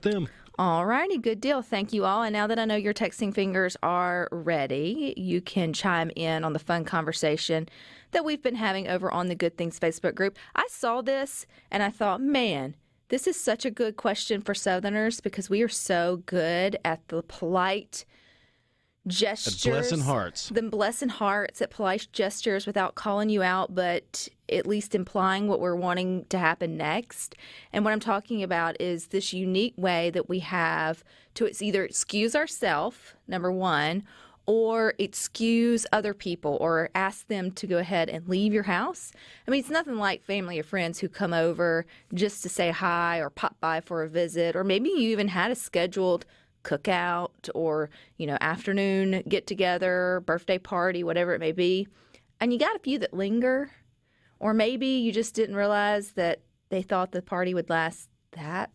them. All righty, good deal. Thank you all. And now that I know your texting fingers are ready, you can chime in on the fun conversation that we've been having over on the Good Things Facebook group. I saw this and I thought, man, this is such a good question for Southerners because we are so good at the polite gestures. Blessing hearts. At polite gestures without calling you out, but at least implying what we're wanting to happen next. And what I'm talking about is this unique way that we have to either excuse ourselves, number one, or excuse other people or ask them to go ahead and leave your house. I mean, it's nothing like family or friends who come over just to say hi or pop by for a visit, or maybe you even had a scheduled cookout or, afternoon get together, birthday party, whatever it may be. And you got a few that linger, or maybe you just didn't realize that they thought the party would last that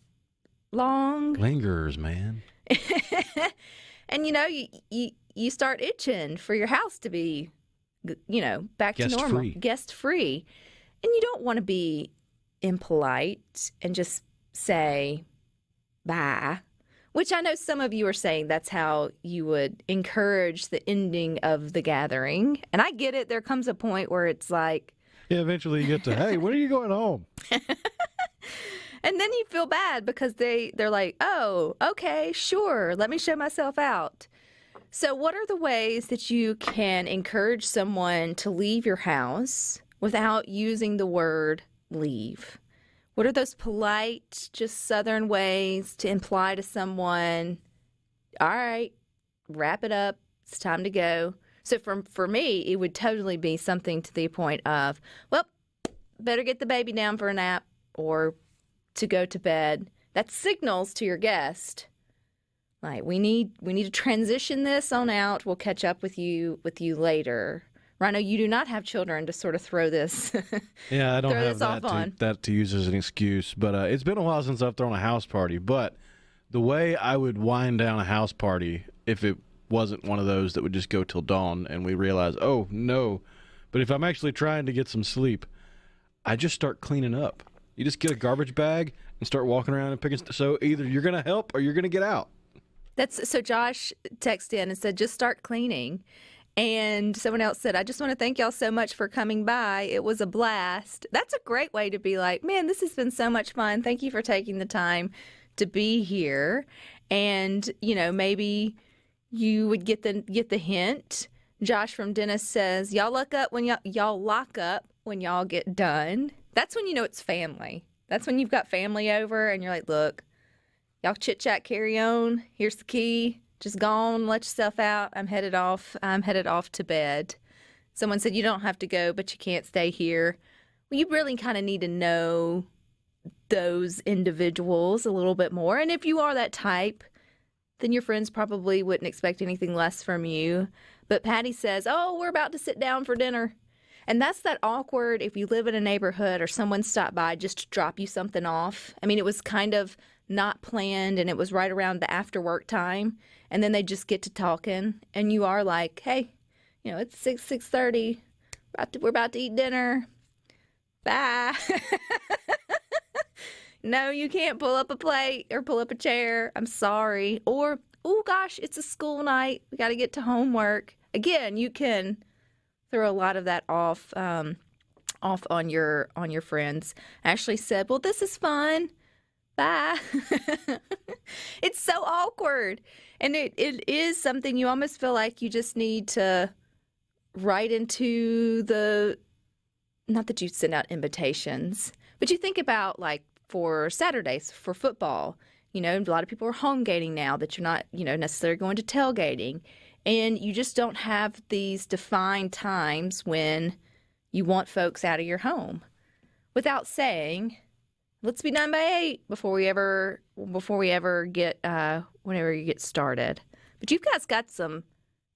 long. Lingers, man. And you start itching for your house to be, back to normal, guest free. And you don't want to be impolite and just say bye. Which I know some of you are saying that's how you would encourage the ending of the gathering. And I get it. There comes a point where it's like... Yeah, eventually you get to, hey, when are you going home? And then you feel bad because they're like, oh, okay, sure, let me show myself out. So what are the ways that you can encourage someone to leave your house without using the word leave? What are those polite, just Southern ways to imply to someone, all right, wrap it up, it's time to go? So for me, it would totally be something to the point of, well, better get the baby down for a nap or to go to bed. That signals to your guest, like, we need to transition this on out. We'll catch up with you later. Ryno, you do not have children to sort of throw this. Yeah, I don't have that to use as an excuse. But it's been a while since I've thrown a house party. But the way I would wind down a house party, if it wasn't one of those that would just go till dawn and we realize, oh, no. But if I'm actually trying to get some sleep, I just start cleaning up. You just get a garbage bag and start walking around and picking. So either you're going to help or you're going to get out. So Josh texted in and said, just start cleaning. And someone else said, I just want to thank y'all so much for coming by. It was a blast. That's a great way to be like, man, this has been so much fun. Thank you for taking the time to be here. And, maybe you would get the hint. Josh from Dennis says, y'all lock up when y'all get done. That's when you know it's family. That's when you've got family over and you're like, look, y'all chit chat, carry on. Here's the key. Just go on, let yourself out. I'm headed off to bed. Someone said you don't have to go, but you can't stay here. Well, you really kind of need to know those individuals a little bit more. And if you are that type, then your friends probably wouldn't expect anything less from you. But Patty says, oh, we're about to sit down for dinner. And that's that awkward if you live in a neighborhood or someone stopped by just to drop you something off. I mean, it was kind of not planned and it was right around the after work time. And then they just get to talking and you are like, hey, it's 6:30. We're about to eat dinner. Bye. No, you can't pull up a plate or pull up a chair. I'm sorry. Or, oh gosh, it's a school night. We got to get to homework. Again, you can throw a lot of that off on your friends. Ashley said, well, this is fun. Bye. It's so awkward. And it is something you almost feel like you just need to write into not that you send out invitations, but you think about like for Saturdays for football, a lot of people are home gating now that you're not, necessarily going to tailgating. And you just don't have these defined times when you want folks out of your home without saying, let's be done by 8 before we ever get whenever you get started. But you guys got some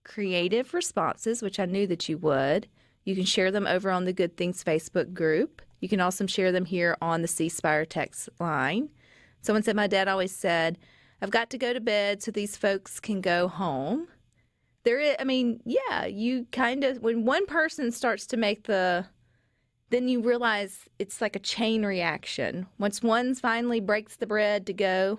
creative responses, which I knew that you would. You can share them over on the Good Things Facebook group. You can also share them here on the C Spire text line. Someone said, my dad always said, I've got to go to bed so these folks can go home. There is, you kind of, when one person starts to make then you realize it's like a chain reaction. Once one finally breaks the bread to go,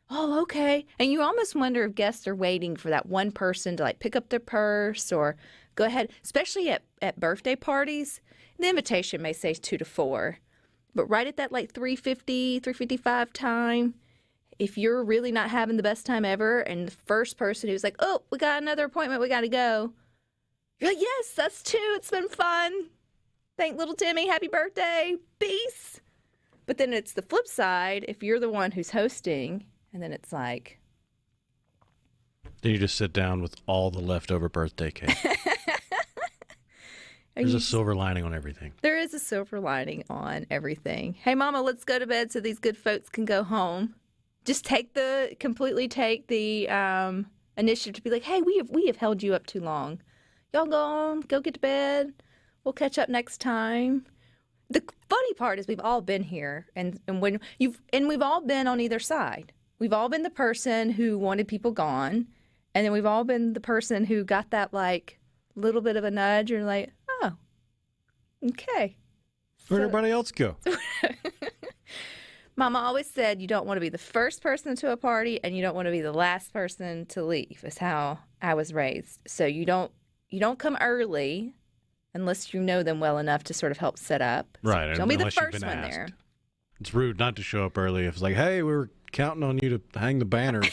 Oh, okay. And you almost wonder if guests are waiting for that one person to like pick up their purse or go ahead, especially at birthday parties. The invitation may say 2 to 4, but right at that like 3:50, 3:55 time, if you're really not having the best time ever and the first person who's like, oh, we got another appointment, we got to go. You're like, yes, that's 2. It's been fun. Thank little Timmy. Happy birthday. Peace. But then it's the flip side. If you're the one who's hosting, and then it's like. Then you just sit down with all the leftover birthday cake. There's a silver lining on everything. There is a silver lining on everything. Hey, Mama, let's go to bed so these good folks can go home. Just completely take the initiative to be like, hey, we have held you up too long. Y'all go on, go get to bed. We'll catch up next time. The funny part is we've all been here, and we've all been on either side. We've all been the person who wanted people gone, and then we've all been the person who got that like little bit of a nudge, and like, oh, okay. Where'd everybody else go? Mama always said you don't want to be the first person to a party, and you don't want to be the last person to leave. Is how I was raised. So you don't come early unless you know them well enough to sort of help set up. Right. So don't be the first one there. It's rude not to show up early. If it's like, hey, we were counting on you to hang the banners.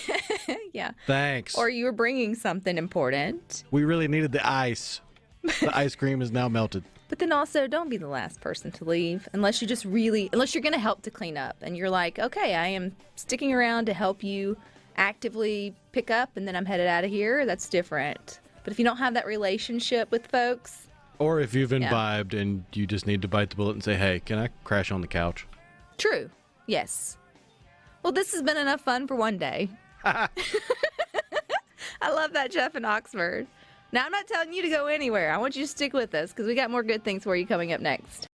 Yeah. Thanks. Or you were bringing something important. We really needed the ice. The ice cream is now melted. But then also, don't be the last person to leave unless you're going to help to clean up. And you're like, okay, I am sticking around to help you actively pick up, and then I'm headed out of here. That's different. But if you don't have that relationship with folks. Or if you've imbibed and you just need to bite the bullet and say, hey, can I crash on the couch? True. Yes. Well, this has been enough fun for one day. I love that, Jeff in Oxford. Now, I'm not telling you to go anywhere. I want you to stick with us because we got more good things for you coming up next.